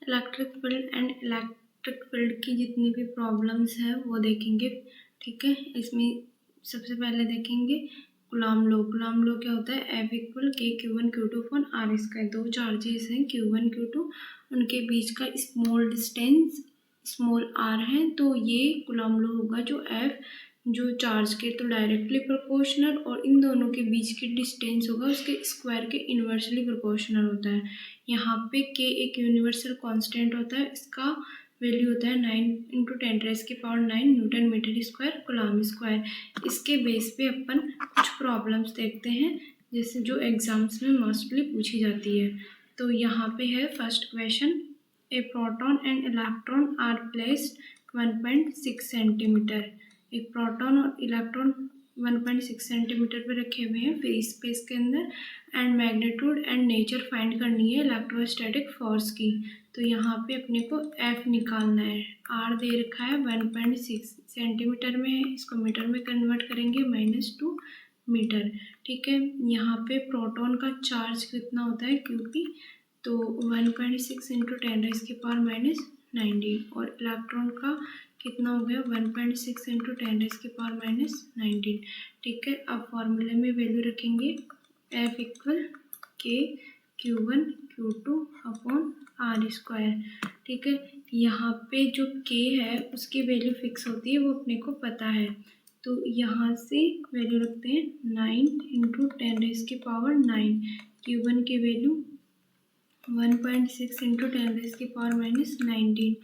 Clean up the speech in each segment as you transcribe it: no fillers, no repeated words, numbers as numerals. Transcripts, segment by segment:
Electric field and electric field की जितनी भी प्रॉब्लम्स है वो देखेंगे। ठीक है, इसमें सबसे पहले देखेंगे कूलॉम लॉ। कूलॉम लॉ क्या होता है? F इक्वल के Q1 Q2 upon R square. दो चार्जेस हैं Q1 Q2, उनके बीच का स्मॉल डिस्टेंस स्मॉल r है, तो ये कूलॉम लॉ होगा जो F जो चार्ज के तो डायरेक्टली प्रोपोर्शनल और इन दोनों के बीच की डिस्टेंस होगा उसके स्क्वायर के इन्वर्सली प्रोपोर्शनल होता है। यहाँ पे k एक यूनिवर्सल कांस्टेंट होता है, इसका वैल्यू होता है 9 × 10⁻⁹ newton metre square coulomb square. इसके बेस पे अपन कुछ प्रॉब्लम्स देखते हैं जैसे जो एग्जाम्स में मोस्टली पूछी जाती है। तो यहाँ पे है first question, a proton and electron are placed 1.6 centimetre. एक प्रोटॉन और इलेक्ट्रॉन 1.6 सेंटीमीटर पे रखे हुए हैं फ्री स्पेस के अंदर, and magnitude and nature find करनी है इलेक्ट्रोस्टैटिक फोर्स की। तो यहाँ पे अपने को F निकालना है। R दे रखा है 1.6 सेंटीमीटर में है, इसको मीटर में कन्वर्ट करेंगे -2 मीटर। ठीक है, यहाँ पे प्रोटॉन का चार्ज कितना होता है Qp, तो 1.6 × 10⁻⁹ और इलेक्ट्रॉन का कितना हो गया 1.6 × 10⁻⁹। ठीक है, अब फॉर्मूले में वैल्यू रखेंगे F इक्वल के Q1 Q2 upon R square. ठीक है, यहाँ पे जो K है उसकी वैल्यू फिक्स होती है, वो अपने को पता है। तो यहाँ से वैल्यू रखते हैं 9 × 10⁻⁹। Q1 की वैल्यू 1.6 × 10⁻⁹।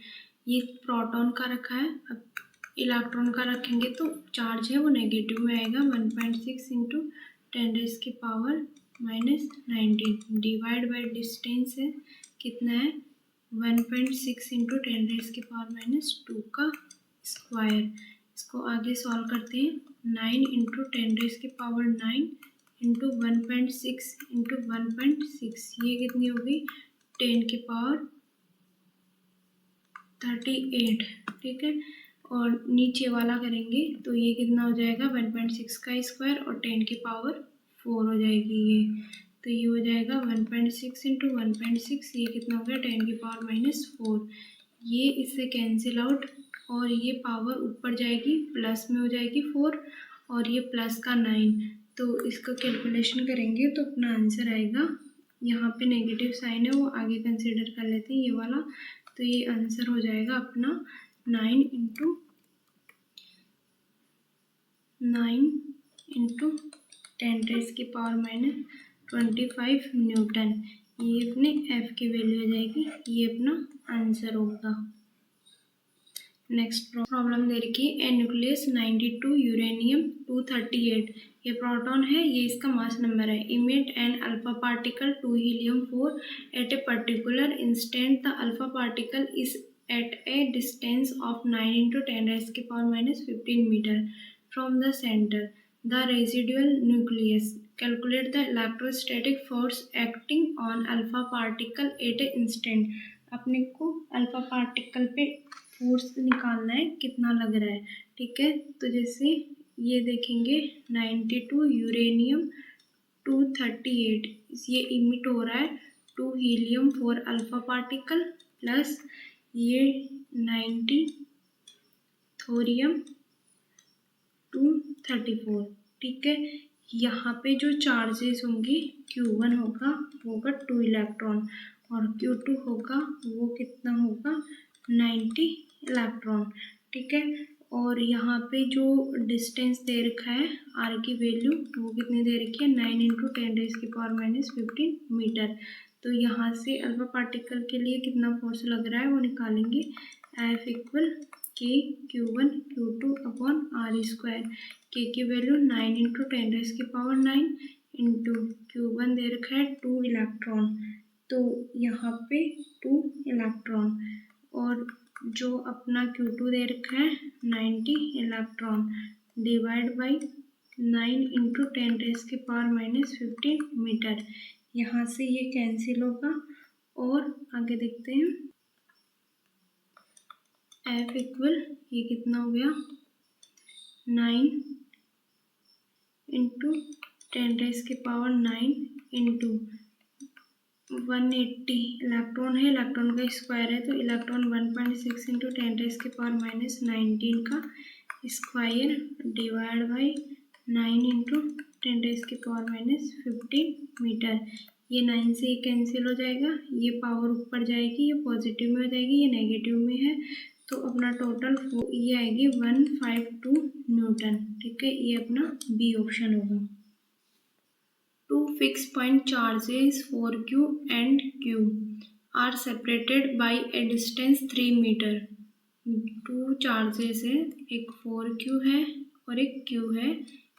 ये प्रोटॉन का रखा है, अब इलेक्ट्रॉन का रखेंगे तो चार्ज है वो नेगेटिव में आएगा। 1.6 × 10⁻⁻⁹ डिवाइड बाय डिस्टेंस है कितना है 1.6 × 10⁻⁻² का स्क्वायर। इसको आगे सॉल्व करते हैं। 9 × 10⁻⁹ इंटू 1.6 × 1.6, ये कितनी होगी 10⁻38। ठीक है, और नीचे वाला करेंगे तो ये कितना हो जाएगा 1.6 का स्क्वायर और 10⁻4 हो जाएगी ये। तो ये हो जाएगा 1.6 × 1.6, ये कितना हो गया 10⁻⁻4। ये इससे कैंसिल आउट और ये पावर ऊपर जाएगी, प्लस में हो जाएगी 4 और ये प्लस का 9। तो इसका कैलकुलेशन करेंगे तो अपना आंसर आएगा, यहाँ पे नेगेटिव साइन है वो आगे कंसिडर कर लेते हैं ये वाला। तो ये आंसर हो जाएगा अपना 9 × 10⁻25 न्यूटन। ये अपने F की वैल्यू हो जाएगी, ये अपना आंसर होगा। नेक्स्ट प्रॉब्लम दे रखी है, ए न्यूक्लियस 92 यूरेनियम 238। ये प्रोटॉन है, ये इसका मास नंबर है। Emit an alpha particle 2 helium 4 at a particular instant. The alpha particle is at a distance of 9 × 10⁻⁻15 metre from the centre. The residual nucleus. Calculate the electrostatic force acting on alpha particle at a instant. अपने को alpha particle पे force निकालना है कितना लग रहा है। ठीक है, तो जैसे ये देखेंगे 92 यूरेनियम 238, ये इमिट हो रहा है 2 हीलियम 4 अल्फा पार्टिकल प्लस ये 90 थोरियम 234। ठीक है, यहाँ पे जो चार्जेस होंगे Q1 होगा वो होगा 2 इलेक्ट्रॉन और Q2 होगा वो कितना होगा 90 इलेक्ट्रॉन। ठीक है, और यहाँ पे जो डिस्टेंस दे रखा है R की वैल्यू वो कितनी दे रखी है 9 × 10⁻⁻15 मीटर। तो यहाँ से अल्फा पार्टिकल के लिए कितना फोर्स लग रहा है वो निकालेंगे। F इक्वल के Q1 Q2 upon R square. के की वैल्यू 9 × 10⁻9 इंटू Q1 दे रखा है 2 इलेक्ट्रॉन, तो यहाँ पे 2 इलेक्ट्रॉन और जो अपना Q2 दे रखा है 90 इलेक्ट्रॉन डिवाइड बाई 9 × 10⁻⁻15 मीटर। यहाँ से ये कैंसिल होगा और आगे देखते हैं। F इक्वल ये कितना हो गया 9 × 10⁻9 इंटू 180 इलेक्ट्रॉन है, इलेक्ट्रॉन का स्क्वायर है, तो इलेक्ट्रॉन 1.6 इंटू 10⁻⁻19 का square divide by 9 into 10⁻⁻15 metre. ये 9 से ये कैंसिल हो जाएगा, ये पावर ऊपर जाएगी, ये पॉजिटिव में हो जाएगी, ये नेगेटिव में है, तो अपना टोटल ये आएगी 152 न्यूटन। ठीक है, ये अपना बी ऑप्शन होगा। Two fixed point charges 4q and q are separated by a distance 3 metre. Two charges है, एक 4q है और एक q है,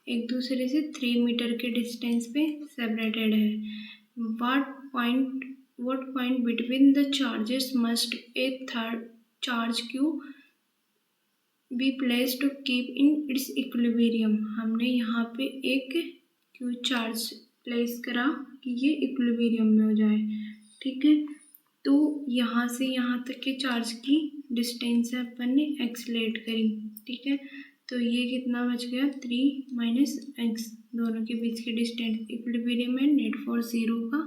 एक दूसरे से 3 मीटर के डिस्टेंस पे सेपरेटेड है। what point between the charges must a third charge q be placed to keep in its equilibrium। हमने यहाँ पे एक q चार्ज प्लेस करा कि ये इक्विलिब्रियम में हो जाए। ठीक है, तो यहाँ से यहाँ तक के चार्ज की डिस्टेंस है अपन ने x लेट करी। ठीक है, तो ये कितना बच गया 3 - x, दोनों के बीच की डिस्टेंस इक्विलिब्रियम है नेट फॉर्स 0 का,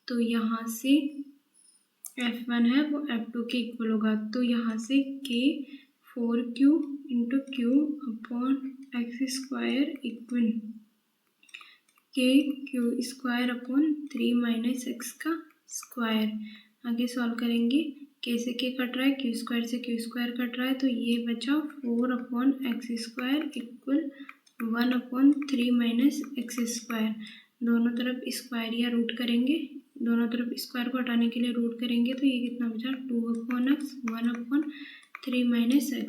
तो यहाँ से F1 है वो F2 के इक्वल होगा। तो यहाँ से K 4q into Q upon x square equal के क्यू स्क्वायर अपॉन 3 - x का स्क्वायर। आगे सॉल्व करेंगे, के से के कट रहा है, क्यू स्क्वायर से क्यू स्क्वायर कट रहा है, तो ये बचा 4/x² इक्वल 1/3 - x स्क्वायर। दोनों तरफ स्क्वायर या रूट करेंगे, दोनों तरफ स्क्वायर को हटाने के लिए रूट करेंगे, तो ये कितना बचा 2/x 1/3 - x।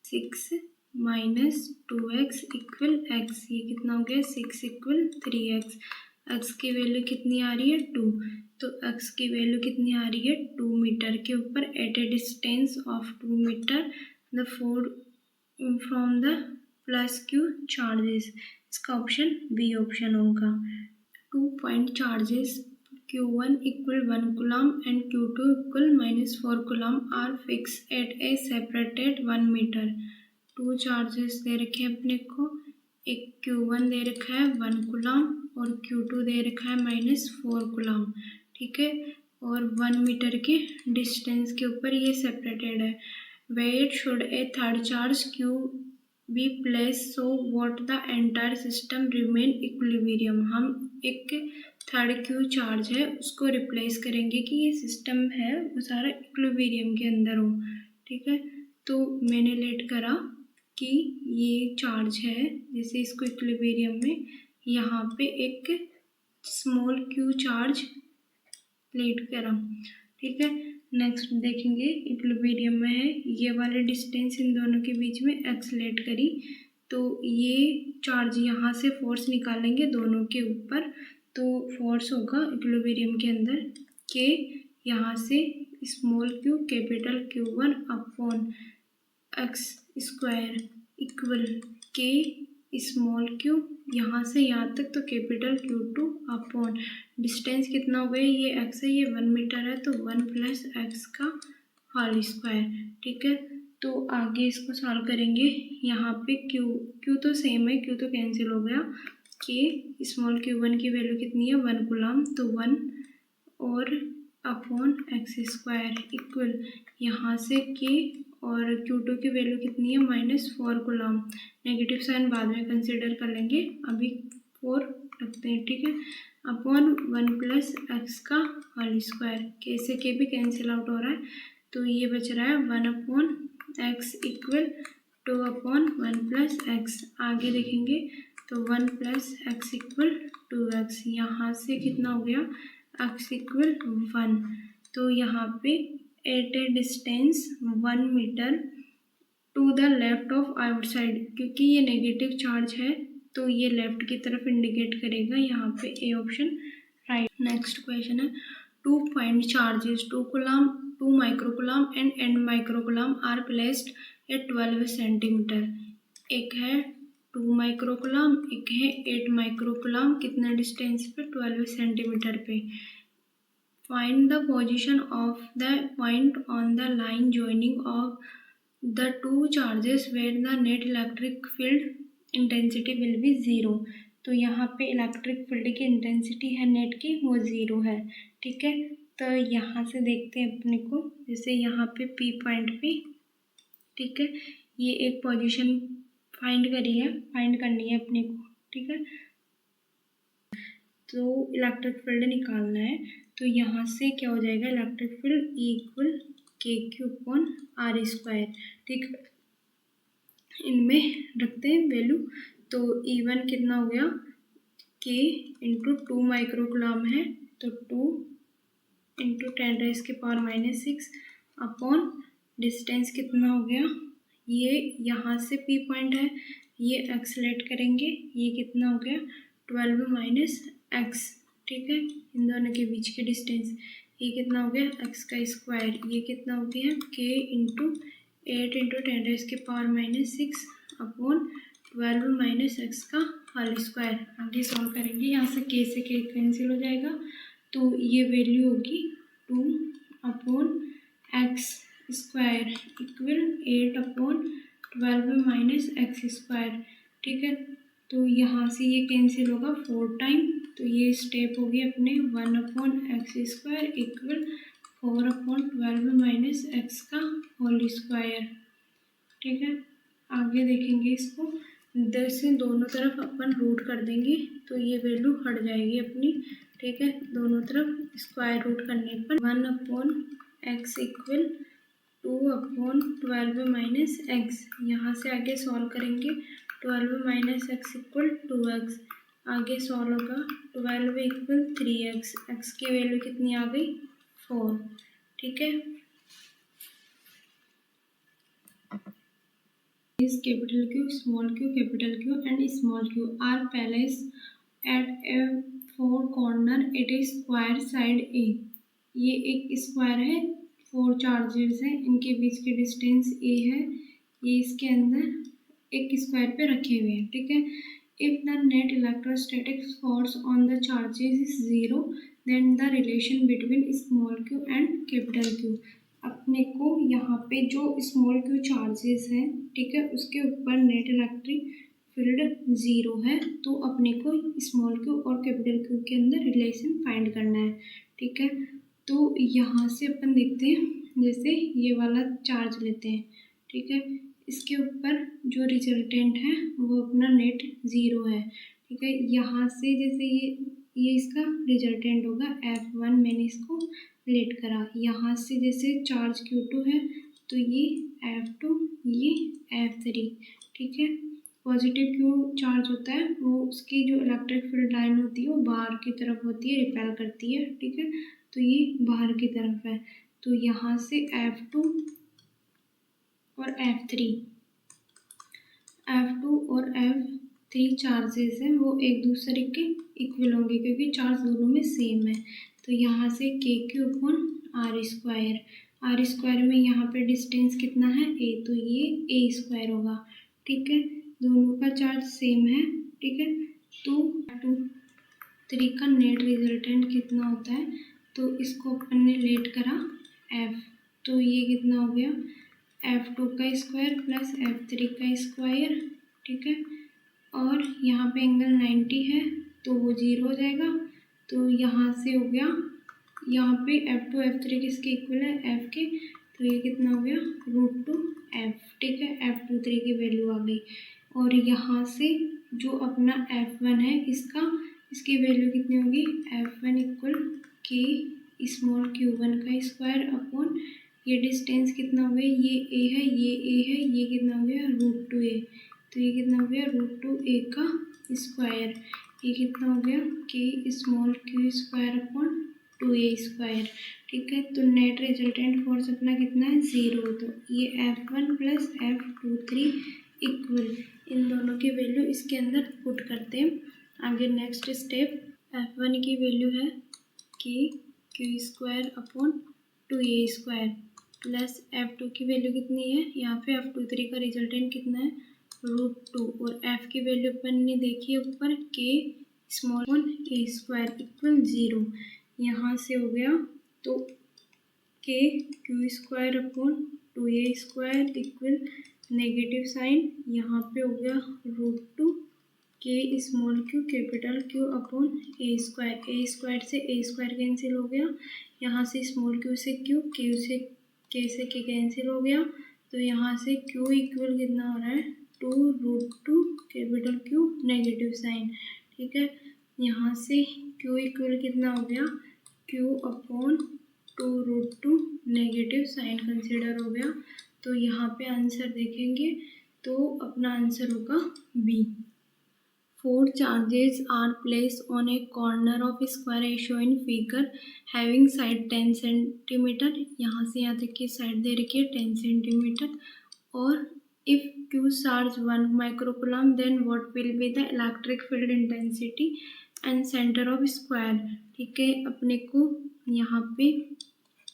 6 - 2x equal x, ये कितना हो गया 6 इक्वल 3x। x की वैल्यू कितनी आ रही है 2, तो x की वैल्यू कितनी आ रही है 2 मीटर के ऊपर at a distance of 2 metre the four from the plus q charges. इसका ऑप्शन बी ऑप्शन होगा। 2 point charges Q1 equal 1 coulomb and Q2 equal -4 coulomb are fixed at a separated 1 meter। Two charges दे रखे हैं अपने को, एक Q1 दे रखा है 1 coulomb और Q2 दे रखा है -4 coulomb। ठीक है, और 1 मीटर के डिस्टेंस के ऊपर ये सेपरेटेड है। Where should a third charge Q be placed so what the entire system remain equilibrium. हम एक थर्ड क्यू चार्ज है उसको रिप्लेस करेंगे कि ये सिस्टम है वो सारा इक्विलिब्रियम के अंदर हो। ठीक है, तो मैंने लेट करा कि ये चार्ज है, जैसे इसको इक्विलिब्रियम में यहाँ पे एक स्मॉल क्यू चार्ज लेट करा। ठीक है, नेक्स्ट देखेंगे इक्विलिब्रियम में है, ये वाले डिस्टेंस इन दोनों के बीच में x लेट करी, तो ये चार्ज यहाँ से फोर्स निकालेंगे दोनों के ऊपर, तो फोर्स होगा इक्विलिब्रियम के अंदर के यहाँ से small Q capital Q1 upon x square equal के स्मॉल क्यू यहाँ से यहाँ तक तो कैपिटल Q2 अपॉन डिस्टेंस कितना हो गया, ये x है, ये 1 मीटर है, तो 1 + x का होल स्क्वायर। ठीक है, तो आगे इसको सॉल्व करेंगे, यहाँ पे q तो सेम है, q तो कैंसिल हो गया, के स्मॉल Q1 की वैल्यू कितनी है 1 coulomb, तो 1 और अपॉन x स्क्वायर इक्वल यहाँ से के और Q2 की वैल्यू कितनी है -4 coulomb। नेगेटिव साइन बाद में कंसिडर कर लेंगे, अभी 4 रखते हैं। ठीक है, अपॉन 1 + x का होल स्क्वायर, के से के भी कैंसिल आउट हो रहा है, तो ये बच रहा है 1/x इक्वल 2/1 + x। आगे देखेंगे तो 1 + x इक्वल 2x, यहाँ से कितना हो गया x इक्वल 1, तो यहाँ पे at a distance 1 metre to the left of outside, क्योंकि ये नेगेटिव चार्ज है तो ये लेफ्ट की तरफ इंडिकेट करेगा, यहाँ पे A option right. Next question है, 2 point charges 2 coulomb 2 microcoulomb and n microcoulomb are placed at 12 centimetre. एक है 2 microcoulomb, एक है 8 microcoulomb, कितना डिस्टेंस पे 12 सेंटीमीटर पे। Find the position of the point on the line joining of the two charges where the net electric field intensity will be 0। तो यहाँ पे इलेक्ट्रिक फील्ड की इंटेंसिटी है नेट की वो 0 है। ठीक है, तो यहाँ से देखते हैं अपने को, जैसे यहाँ पे P पॉइंट पे, ठीक है, ये एक पोजीशन फाइंड करनी है अपने को, ठीक है। तो इलेक्ट्रिक फील्ड निकालना है, तो यहाँ से क्या हो जाएगा, इलेक्ट्रिक फील्ड इक्वल KQ/R², ठीक है। इनमें रखते हैं वैल्यू, तो E1 कितना हो गया, K इंटू 2 माइक्रोकूलम है, तो 2 इंटू 10⁻⁻⁶ अपॉन डिस्टेंस कितना हो गया, ये यहाँ से P पॉइंट है, ये एक्सलेट करेंगे, ये कितना हो गया 12 - x, ठीक है। इन दोनों के बीच की डिस्टेंस, ये कितना हो गया x², ये कितना हो गया K into 8 into 10⁻⁻⁶ upon 12 - x का होल स्क्वायर। आगे सॉल्व करेंगे, यहाँ से K से K कैंसिल हो जाएगा, तो ये वैल्यू होगी 2/x² इक्वल 8/12 - x², ठीक है। तो यहाँ से ये कैंसिल होगा 4 टाइम, तो ये स्टेप हो गया अपने 1/x² इक्वल 4/12 - x का होल स्क्वायर, ठीक है। आगे देखेंगे इसको, 10 से दोनों तरफ अपन रूट कर देंगे, तो ये वैल्यू हट जाएगी अपनी, ठीक है। दोनों तरफ स्क्वायर रूट करने पर 1/x इक्वल 2/12 - x, यहाँ से आगे सॉल्व करेंगे, 12 - x इक्वल 2x, आगे सॉल्व होगा 12 इक्वल 3x, x की वैल्यू कितनी आ गई 4, ठीक है। is capital Q, small q, capital Q and small q are placed at a four corner, it is square side A। ये एक स्क्वायर है, 4 चार्जेस हैं, इनके बीच की डिस्टेंस A है, ये इसके अंदर एक स्क्वायर पे रखे हुए हैं, ठीक है। If the net electrostatic force on the charges is 0, then the relation between small q and capital Q। अपने को यहाँ पे जो स्मॉल q चार्जेस हैं, ठीक है, उसके ऊपर नेट इलेक्ट्रिक फील्ड 0 है, तो अपने को स्मॉल q और कैपिटल Q के अंदर रिलेशन फाइंड करना है, ठीक है। तो यहाँ से अपन देखते हैं, जैसे ये वाला चार्ज लेते हैं, ठीक है, इसके ऊपर जो रिजल्टेंट है वो अपना नेट 0 है, ठीक है। यहाँ से जैसे ये इसका रिजल्टेंट होगा F1, मैंने इसको लेट करा, यहाँ से जैसे चार्ज Q2 है, तो ये F2, ये F3, ठीक है। पॉजिटिव Q चार्ज होता है, वो उसकी जो इलेक्ट्रिक फील्ड लाइन होती है वो बाहर की तरफ होती है, रिपेल करती है, ठीक है, तो ये बाहर की तरफ है, तो यहाँ से F2 और F3 और F3 चार्जेस हैं, वो एक दूसरे के इक्वल होंगे क्योंकि चार्ज दोनों में सेम है, तो यहाँ से KQ/R², में यहाँ पे डिस्टेंस कितना है A, तो ये A² होगा, ठीक है। दोनों का चार्ज सेम है, ठीक है। तो 2, 3 का नेट रिजल्टेंट कितना होता है, तो इसको अपन ने लेट करा F, तो ये कितना हो गया F2 का स्क्वायर प्लस F3 का स्क्वायर, ठीक है। और यहाँ पे एंगल 90 है, तो वो 0 हो जाएगा, तो यहाँ से हो गया, यहाँ पे F2 F3 किसके इक्वल है F के, तो ये कितना हो गया √2F, ठीक है। F23 की वैल्यू आ गई, और यहाँ से जो अपना F1 है इसकी वैल्यू कितनी होगी, F1 equal K small Q1 का स्क्वायर अपॉन ये डिस्टेंस कितना हो गया, ये A है, ये A है, ये कितना हो गया √2A, तो ये कितना हो गया √2A का स्क्वायर, ये कितना हो गया K small Q² upon 2A², ठीक है। तो नेट रिजल्टेंट फोर्स अपना कितना है 0, तो ये F1 प्लस F23 इक्वल, इन दोनों की वैल्यू इसके अंदर पुट करते हैं। आगे नेक्स्ट स्टेप, F1 की वैल्यू है KQ² upon 2A² plus F2 की वैल्यू कितनी है, यहाँ पे F23 का रिजल्टेंट कितना है √2, और F की वैल्यू अपन ने देखी है ऊपर K स्मॉल A² इक्वल 0, यहाँ से हो गया, तो KQ² upon 2A² equal negative sign, यहाँ पे हो गया √2 के small Q capital Q upon a square से ए स्क्वायर कैंसिल हो गया, यहाँ से स्मॉल क्यू से क्यू से के कैंसिल हो गया, तो यहाँ से क्यू इक्वल कितना हो रहा है 2√2 कैपिटल क्यू नेगेटिव साइन, ठीक है। यहाँ से क्यू इक्वल कितना हो गया Q upon 2√2 negative sign consider हो गया, तो यहाँ पे आंसर देखेंगे तो अपना आंसर होगा B. 4 charges are placed on a corner of a square as shown in figure having side 10 centimeter, यहाँ से यहाँ तक की साइड दे रखी है 10 सेंटीमीटर, और if q charge 1 microcoulomb then what will be the electric field intensity and center of square, ठीक है। अपने को यहाँ पे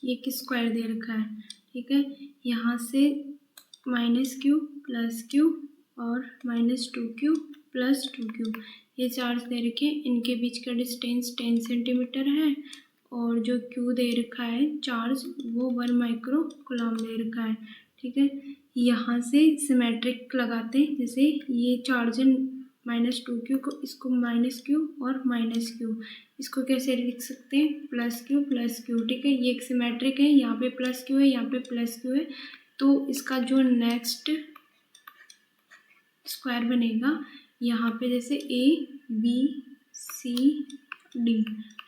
एक स्क्वायर दे रखा है, ठीक है। यहाँ से -q + q और -2q + 2q ये चार्ज दे रखे हैं, इनके बीच का डिस्टेंस 10 सेंटीमीटर है, और जो q दे रखा है चार्ज वो 1 माइक्रोकूलम्ब दे रखा है, ठीक है। यहाँ से सिमेट्रिक लगाते हैं, जैसे ये चार्ज है -2q को, इसको -q और -q, इसको कैसे लिख सकते हैं +q, ठीक है। ये एक सिमेट्रिक है, यहाँ पे +q है, यहाँ पे +q है, तो इसका जो नेक्स्ट स्क्वायर बनेगा यहाँ पे जैसे ABCD,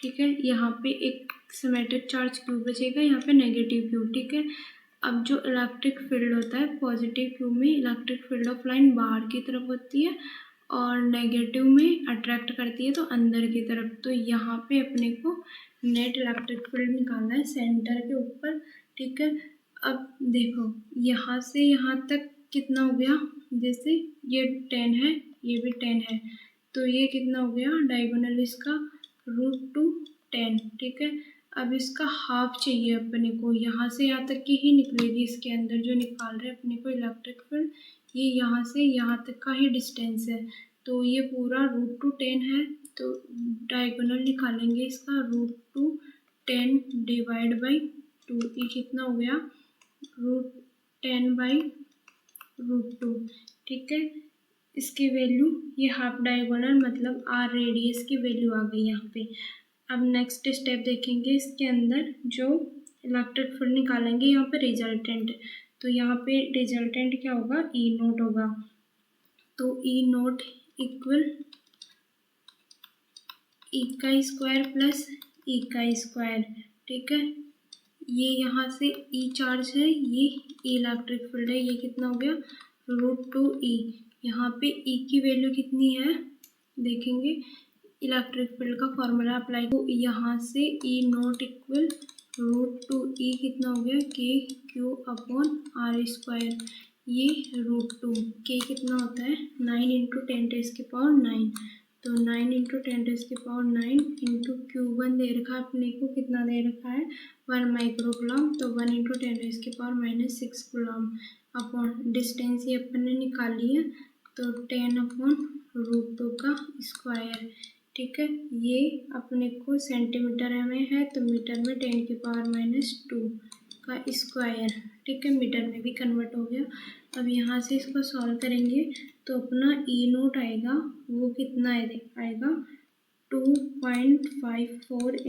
ठीक है। यहाँ पे एक सिमेट्रिक चार्ज क्यू बचेगा, यहाँ पे नेगेटिव क्यू, ठीक है। अब जो इलेक्ट्रिक फील्ड होता है पॉजिटिव क्यू में इलेक्ट्रिक फील्ड ऑफ लाइन बाहर की तरफ होती है और नेगेटिव में अट्रैक्ट करती है तो अंदर की तरफ, तो यहाँ पे अपने को नेट इलेक्ट्रिक फील्ड निकालना है सेंटर के ऊपर, ठीक है। अब देखो यहाँ से यहाँ तक कितना हो गया, जैसे ये 10 है ये भी 10 है, तो ये कितना हो गया डायगोनल इसका √2 10, ठीक है। अब इसका हाफ चाहिए अपने को, यहाँ से यहाँ तक की ही निकलेगी, इसके अंदर जो निकाल रहे हैं अपने को इलेक्ट्रिक फील्ड, ये यहाँ से यहाँ तक का ही डिस्टेंस है, तो ये पूरा √2 10 है, तो डायगोनल निकालेंगे इसका √2 10 डिवाइड बाई 2, ये कितना हो गया √10/√2, ठीक है। इसकी वैल्यू ये हाफ डायगोनल मतलब r रेडियस की वैल्यू आ गई यहाँ पे। अब नेक्स्ट स्टेप देखेंगे, इसके अंदर जो इलेक्ट्रिक फील्ड निकालेंगे यहाँ पे रिजल्टेंट, तो यहाँ पे रिजल्टेंट क्या होगा E0 होगा, तो E0 equal E² plus E², ठीक है। ये यहाँ से E चार्ज है, ये इलेक्ट्रिक फील्ड है, ये कितना हो गया √2E, यहाँ पे E की वैल्यू कितनी है देखेंगे, इलेक्ट्रिक फील्ड का फॉर्मूला अप्लाई, तो यहाँ से E0 इक्वल √2E कितना हो गया KQ/r², ये √2 K कितना होता है 9 × 10⁻⁹, तो 9 × 10⁻⁹ इंटू Q1 दे रखा है अपने को, कितना दे रखा है 1 माइक्रोकूलम्ब, तो 1 × 10⁻⁻6 कूलम्ब अपॉन डिस्टेंस ये अपन ने निकाली है, तो 10/√2 का स्क्वायर, ठीक है। ये अपने को सेंटीमीटर में है, तो मीटर में 10⁻⁻2 का स्क्वायर, ठीक है, मीटर में भी कन्वर्ट हो गया। अब यहाँ से इसको सॉल्व करेंगे तो अपना E0 आएगा, वो कितना आएगा 2.54 ×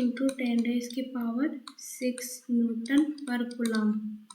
10⁻⁶ Nm/कूलम्ब।